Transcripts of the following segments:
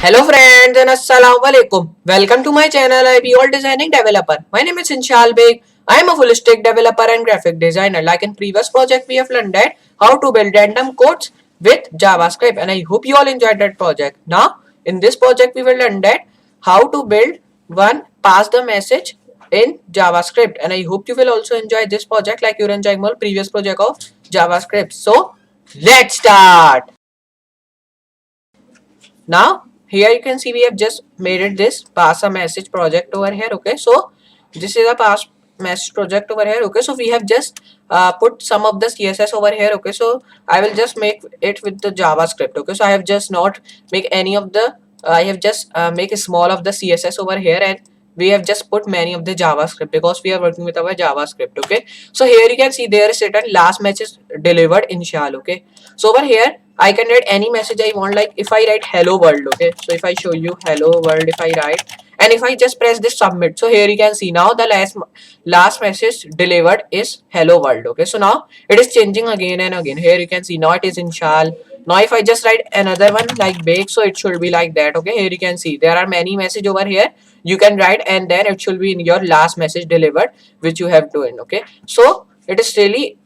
Hello friends and assalamu alaikum. Welcome to my channel IB All Designing Developer. My name is Inshal Beg. I am a full stack developer and graphic designer. Like in previous project we have learned that how to build random codes with JavaScript and I hope you all enjoyed that project. Now in this project we will learn that how to build one pass the message in JavaScript and I hope you will also enjoy this project like you're enjoying more previous project of JavaScript. So let's start. Now here you can see we have just made it this pass a message project over here. Okay, so this is a pass message project over here. Okay, so we have just put some of the CSS over here. Okay, so I will just make it with the JavaScript. Okay, so I have just not make any of the I have just make a small of the CSS over here and we have just put many of the JavaScript because we are working with our JavaScript. Okay, so here you can see there is written last message delivered initial. Okay, so over here I can write any message I want, like if I write hello world. Okay, so if I show you hello world, if I write and if I just press this submit, so here you can see now the last message delivered is hello world. Okay, so now it is changing again and again. Here you can see now it is inshal. Now if I just write another one like bake, so it should be like that. Okay, here you can see there are many message over here you can write and then it should be in your last message delivered which you have done. Okay, so it is really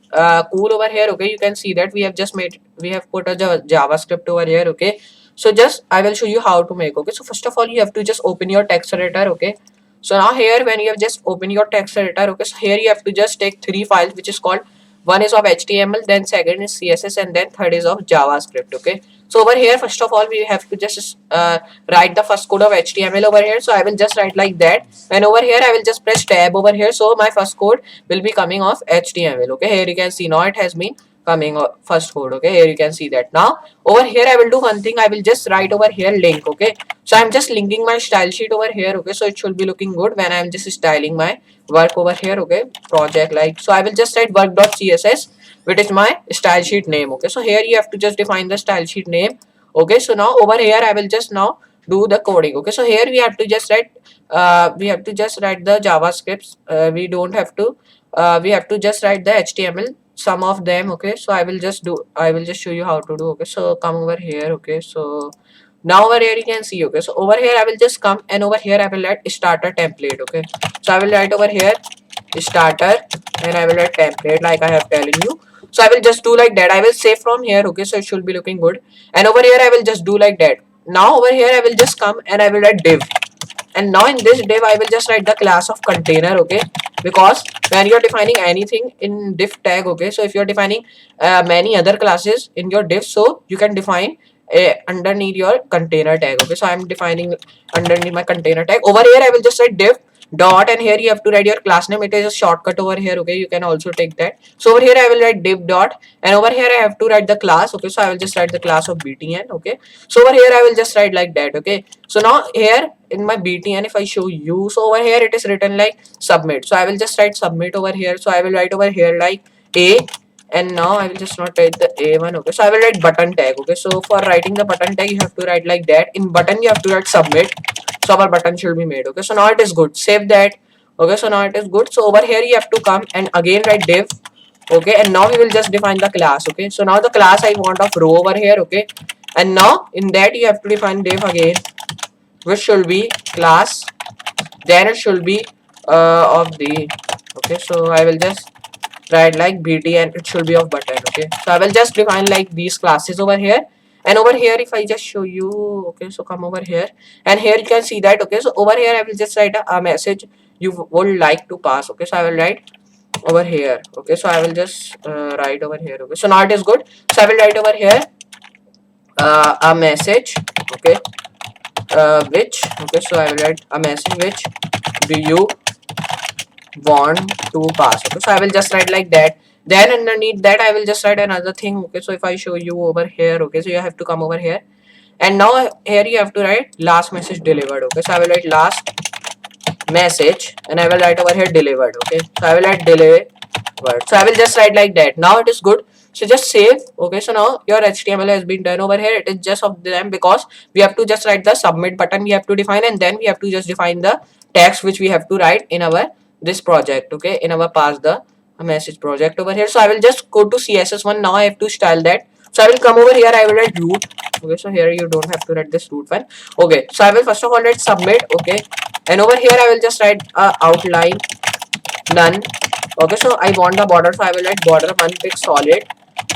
cool over here. Okay, you can see that we have just made, we have put a JavaScript over here. Okay, so just I will show you how to make. Okay, so first of all you have to just open your text editor. Okay, so now here when you have just opened your text editor, okay, so here you have to just take three files which is called, one is of HTML, then second is CSS and then third is of JavaScript. Okay, so over here first of all we have to just write the first code of HTML over here. So I will just write like that and over here I will just press tab over here, so my first code will be coming off HTML. Okay, here you can see now it has been coming first code. Okay, here you can see that. Now over here I will do one thing, I will just write over here link. Okay, so I'm just linking my style sheet over here. Okay, so it should be looking good when I'm just styling my work over here. Okay, project like, so I will just write work.css which is my style sheet name. Okay, so here you have to just define the style sheet name. Okay, so now over here I will just now do the coding. Okay, so here we have to just write the JavaScripts. We don't have to we have to just write the HTML, some of them. Okay, so I will just show you how to do. Okay, so come over here. Okay, so now over here you can see. Okay, so over here I will just come and over here I will write starter template. Okay, so I will write over here starter and I will write template like I have telling you. So I will just do like that, I will save from here. Okay, so it should be looking good and over here I will just do like that. Now over here I will just come and I will write div, and now in this div I will just write the class of container. Okay, because when you are defining anything in div tag, okay, so if you are defining many other classes in your div, so you can define underneath your container tag. Okay, so I'm defining underneath my container tag. Over here I will just write div dot and here you have to write your class name. It is a shortcut over here. Okay, you can also take that. So over here I will write div dot and over here I have to write the class. Okay, so I will just write the class of btn. Okay, so over here I will just write like that. Okay, so now here in my btn if I show you, so over here it is written like submit, so I will just write submit over here. So I will write over here like a, and now I will just not write the a1. Okay, so I will write button tag. Okay, so for writing the button tag you have to write like that. In button you have to write submit, so our button should be made. Okay, so now it is good, save that. Okay, so now it is good. So over here you have to come and again write div. Okay, and now we will just define the class. Okay, so now the class I want of row over here. Okay, and now in that you have to define div again which should be class, then it should be of the. Okay, so I will just write like bt and it should be of button. Okay, so I will just define like these classes over here. And over here if I just show you, okay, so come over here and here you can see that. Okay, so over here I will just write a message you would like to pass. Okay, so I will write over here. Okay, so I will just write over here. Okay, so now it is good. So I will write over here a message. Okay, which, okay, so I will write a message which do you want to pass. Okay, so I will just write like that. Then underneath that I will just write another thing. Okay, so if I show you over here, okay, so you have to come over here and now here you have to write last message delivered. Okay, so I will write last message and I will write over here delivered. Okay, so I will write delivered, so I will just write like that. Now it is good, so just save. Okay, so now your HTML has been done over here. It is just of them because we have to just write the submit button we have to define and then we have to just define the text which we have to write in our this project. Okay, in our pass the a message project over here. So I will just go to CSS1. Now I have to style that. So I will come over here. I will write root. Okay, so here you don't have to write this root one. Okay, so I will first of all write submit. Okay, and over here I will just write outline none. Okay, so I want the border, so I will write border 1 pic solid,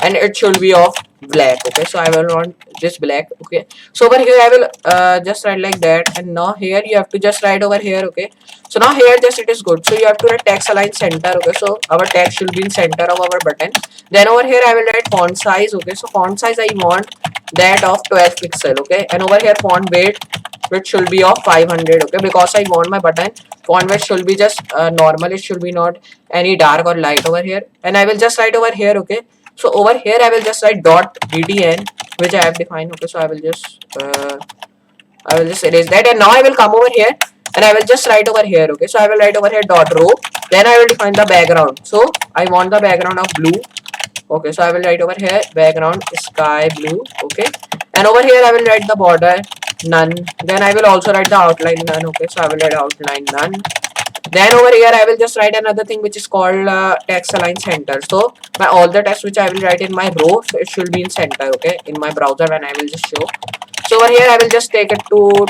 and it should be of black. Okay, so I will want this black. Okay, so over here I will just write like that, and now here you have to just write over here. Okay, so now here just it is good, so you have to write text align center. Okay, so our text should be in center of our button. Then over here I will write font size. Okay, so font size I want that of 12 pixel. Okay, and over here font weight, which should be of 500. Okay, because I want my button font weight should be just normal, it should be not any dark or light over here. And I will just write over here. Okay, so over here I will just write dot btn, which I have defined. Okay, so I will just erase that, and now I will come over here and I will just write over here. Okay, so I will write over here dot row, then I will define the background. So I want the background of blue. Okay, so I will write over here background sky blue. Okay, and over here I will write the border none, then I will also write the outline none. Okay, so I will write outline none. Then over here I will just write another thing which is called text align center. So my all the text which I will write in my row, so it should be in center. Okay, in my browser when I will just show. So over here I will just take it to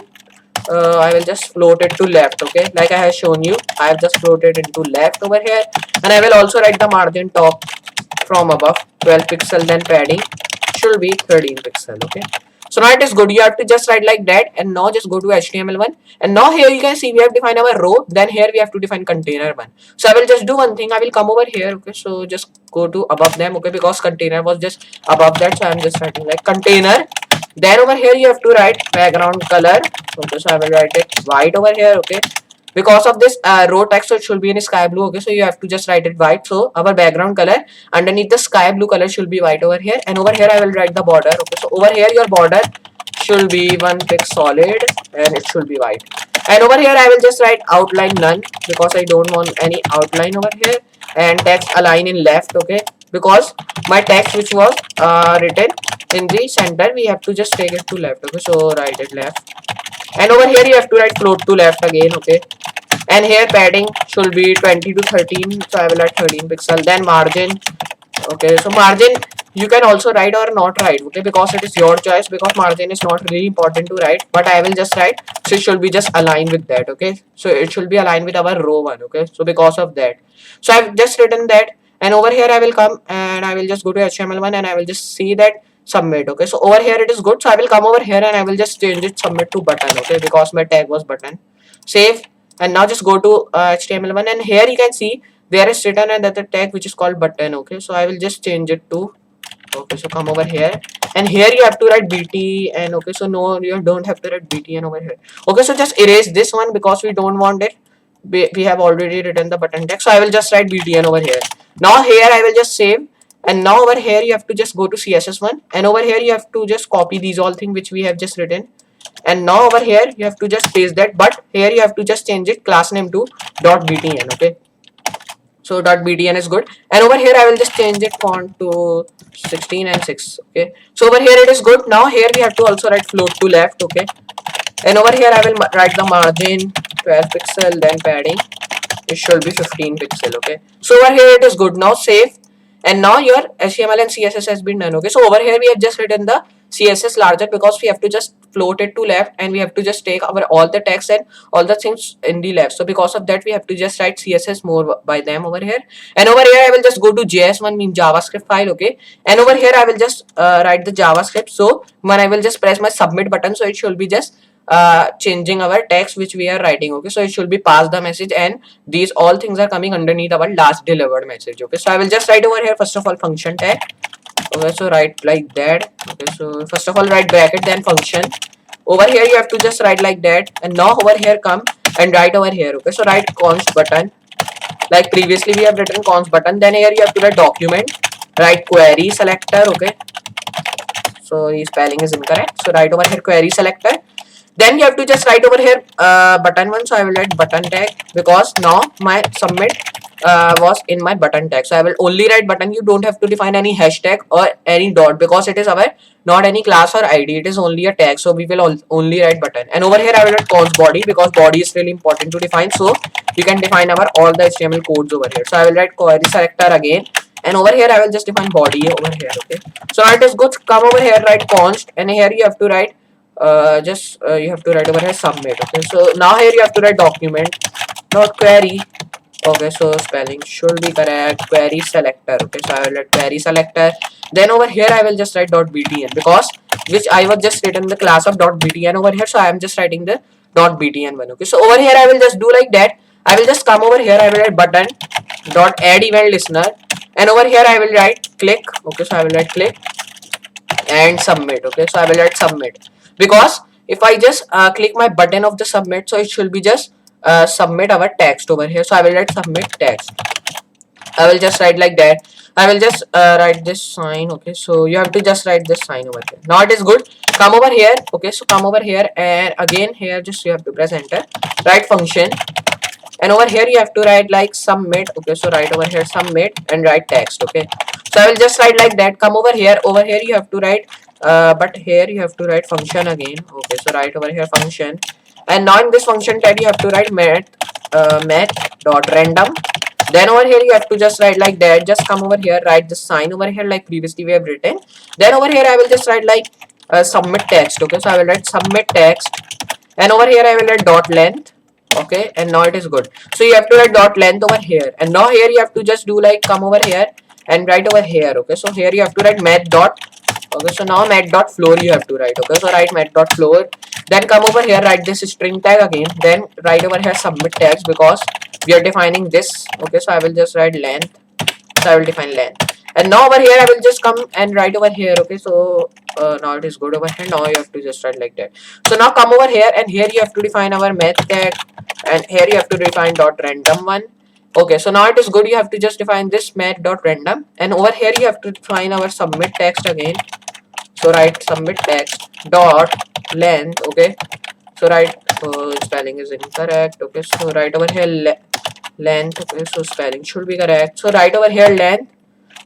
I will just float it to left. Okay, like I have shown you, I have just floated into left over here, and I will also write the margin top from above 12 pixel, then padding should be 13 pixel. Okay, so now it is good. You have to just write like that, and now just go to HTML1, and now here you can see we have defined our row, then here we have to define container one. So I will just do one thing, I will come over here. Okay, so just go to above them. Okay, because container was just above that, so I am just writing like container. Then over here you have to write background color. Okay, so I will write it white over here. Okay, because of this row text, so it should be in sky blue. Okay, so you have to just write it white. So our background color underneath the sky blue color should be white over here, and over here I will write the border. Okay, so over here your border should be 1 pic solid, and it should be white. And over here I will just write outline none, because I don't want any outline over here, and text align in left. Okay, because my text which was written in the center, we have to just take it to left. Okay, so write it left, and over here you have to write float to left again. Okay, and here padding should be 20 to 13, so I will write 13 pixel. Then margin. Okay, so margin you can also write or not write. Okay, because it is your choice, because margin is not really important to write, but I will just write, so it should be just aligned with that. Okay, so it should be aligned with our row one. Okay, so because of that, so I've just written that, and over here I will come and I will just go to HTML1, and I will just see that submit. Okay, so over here it is good, so I will come over here and I will just change it submit to button. Okay, because my tag was button. Save, and now just go to HTML1, and here you can see there is written another tag which is called button. Okay, so I will just change it to, okay, so come over here, and here you have to write btn. Okay, so no, you don't have to write btn over here. Okay, so just erase this one because we don't want it. We have already written the button tag, so I will just write btn over here. Now here I will just save, and now over here you have to just go to CSS1, and over here you have to just copy these all things which we have just written, and now over here you have to just paste that, but here you have to just change it class name to .btn. Okay, so .btn is good, and over here I will just change it font to 16 and 6. Okay, so over here it is good. Now here we have to also write float to left. Okay, and over here I will write the margin 12 pixel, then padding it should be 15 pixel. Okay, so over here it is good. Now save, and now your HTML and CSS has been done. Okay, so over here we have just written the CSS larger, because we have to just float it to left, and we have to just take our all the text and all the things in the left. So because of that we have to just write CSS more by them over here. And over here I will just go to JS1, mean JavaScript file. Okay, and over here I will just write the JavaScript. So when I will just press my submit button, so it should be just changing our text which we are writing. Okay, so it should be pass the message, and these all things are coming underneath our last delivered message. Okay, so I will just write over here first of all function tag. Okay, so write like that. Okay, so first of all write bracket, then function. Over here you have to just write like that, and now over here come and write over here. Okay, so write const button, like previously we have written const button. Then here you have to write document, write query selector. Okay, so the spelling is incorrect, so write over here query selector. Then you have to just write over here button one, so I will write button tag, because now my submit was in my button tag. So I will only write button. You don't have to define any hashtag or any dot because it is our not any class or ID. It is only a tag. So we will only write button. And over here I will write cons body because body is really important to define. So you can define our all the HTML codes over here. So I will write query selector again. And over here I will just define body over here. Okay. So it is good. Come over here, write const, and here you have to write you have to write over here submit. Okay. So now here you have to write document dot query. Okay, so spelling should be correct. Query selector. Okay, so I will write query selector. Then over here I will just write .btn because which I was just written the class of .btn over here. So I am just writing the .btn one. Okay, so over here I will just do like that. I will just come over here. I will write button dot add event listener, and over here I will write click. Okay, so I will write click and submit. Okay, so I will write submit because if I just click my button of the submit, so it should be just submit our text over here. So I will write submit text. I will just write like that. I will just write this sign. Okay, so you have to just write this sign over here. Now it is good. Come over here. Okay, so come over here, and again here just you have to press enter. Write function, and over here you have to write like submit. Okay, so write over here submit and write text. Okay, so I will just write like that. Come over here. Over here you have to write but here you have to write function again. Okay, so write over here function, and now in this function tag you have to write math dot random. Then over here you have to just write like that. Just come over here, write the sign over here like previously we have written. Then over here I will just write like submit text. Okay, so I will write submit text, and over here I will write dot length. Okay, and now it is good. So you have to write dot length over here, and now here you have to just do like come over here and write over here. Okay, so here you have to write math dot. Okay, so now math dot floor you have to write. Okay, so write math dot floor. Then come over here, write this string tag again. Then write over here submit text because we are defining this. Okay, so I will just write length. So I will define length, and now over here I will just come and write over here. Okay, so now it is good over here. Now you have to just write like that. So now come over here, and here you have to define our math tag, and here you have to define dot random one. Okay, so now it is good. You have to just define this math dot random, and over here you have to define our submit text again. So write submit text dot length. Okay, so write spelling is incorrect. Okay, so write over here length. Okay, so spelling should be correct. So write over here length.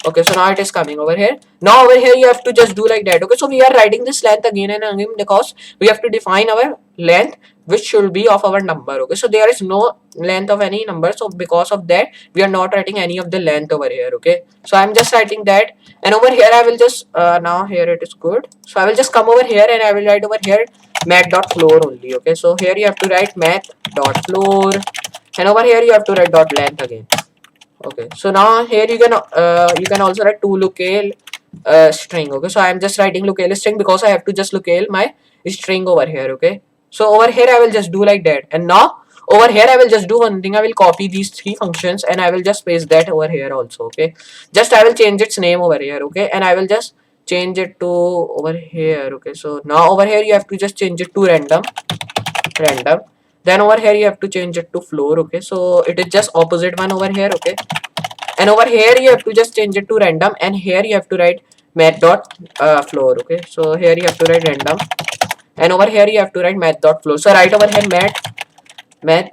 Okay, so now it is coming over here. Now over here you have to just do like that. Okay, so we are writing this length again and again because we have to define our length which should be of our number. Okay, so there is no length of any number, so because of that we are not writing any of the length over here. Okay, so I'm just writing that, and over here I will just now here it is good. So I will just come over here and I will write over here math dot floor only. Okay, so here you have to write math dot floor, and over here you have to write dot length again. Okay, so now here you can also write to locale string. Okay, so I am just writing locale string because I have to just locale my string over here. Okay, so over here I will just do like that, and now over here I will just do one thing. I will copy these three functions and I will just paste that over here also. Okay, just I will change its name over here. Okay, and I will just change it to over here. Okay, so now over here you have to just change it to random. Then over here you have to change it to floor. Okay, so it is just opposite one over here. Okay, and over here you have to just change it to random, and here you have to write math dot floor. Okay, so here you have to write random, and over here you have to write math dot floor. So write over here math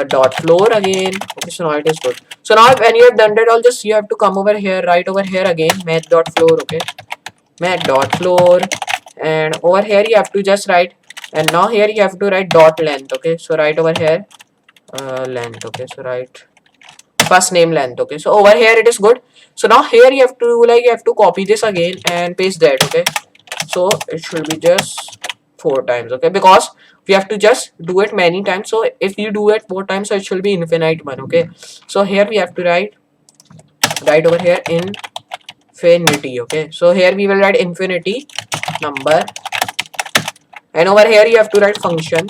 dot floor again. Okay, so now it is good. So now when you have done that all, just you have to come over here, write over here again math dot floor. Okay, math dot floor, and over here you have to just write, and now here you have to write dot length. Okay, so write over here length. Okay, so write first name length. Okay, so over here it is good. So now here you have to you have to copy this again and paste that. Okay, so it should be just 4 times. Okay, because we have to just do it many times. So if you do it 4 times, so it should be infinite one. Okay, so here we have to write over here infinity. Okay, so here we will write infinity number, and over here you have to write function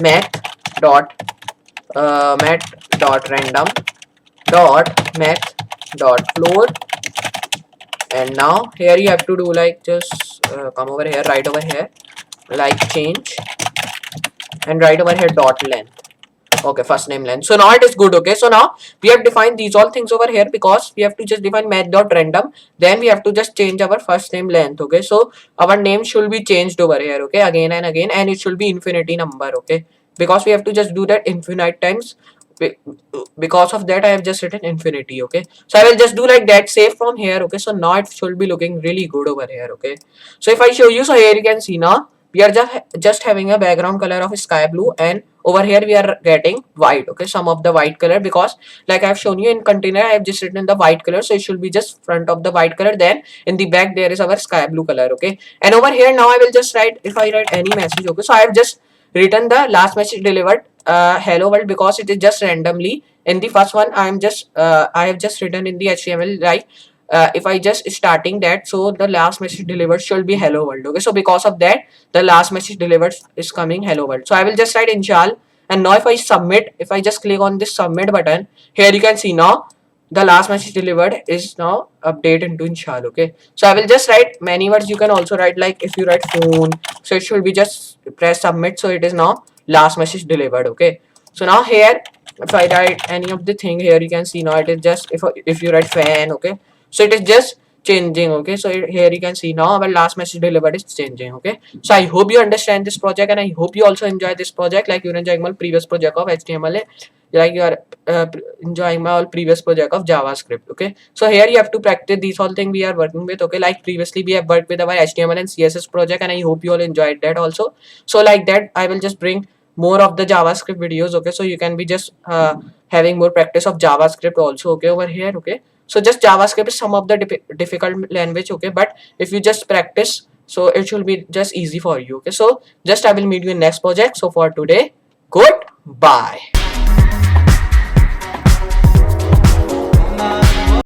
math dot random dot math dot floor, and now here you have to do like just come over here, write over here like change, and write over here dot length. Okay, first name length. So now it is good. Okay, so now we have defined these all things over here because we have to just define math dot random, then we have to just change our first name length. Okay, so our name should be changed over here. Okay, again and again, and it should be infinity number. Okay, because we have to just do that infinite times because of that I have just written infinity. Okay, so I will just do like that, save from here. Okay, so now it should be looking really good over here. Okay, so if I show you, so here you can see now we are just having a background color of sky blue, and over here we are getting white. Okay, some of the white color, because like I have shown you in container I have just written the white color, so it should be just front of the white color, then in the back there is our sky blue color. Okay, and over here now I will just write, if I write any message. Okay, so I have just written the last message delivered, hello world, because it is just randomly in the first one. I have just written in the HTML, like if I just starting that, so the last message delivered should be hello world. Okay, so because of that the last message delivered is coming hello world. So I will just write install, and now if I submit, if I just click on this submit button, here you can see now the last message delivered is now update into install. Okay, so I will just write many words. You can also write, like if you write phone, so it should be just press submit, so it is now last message delivered. Okay, so now here if I write any of the thing, here you can see now it is just, if you write fan. Okay, so it is just changing. Okay, so here you can see now our last message delivered is changing. Okay, so I hope you understand this project, and I hope you also enjoy this project, like you're enjoying my previous project of HTML, like you are enjoying my all previous project of JavaScript. Okay, so here you have to practice these all things we are working with. Okay, like previously we have worked with our HTML and CSS project, and I hope you all enjoyed that also. So like that I will just bring more of the JavaScript videos. Okay, so you can be just having more practice of JavaScript also. Okay, over here. Okay, so just JavaScript is some of the difficult language. Okay, but if you just practice, so it should be just easy for you. Okay, so just I will meet you in next project. So for today, goodbye.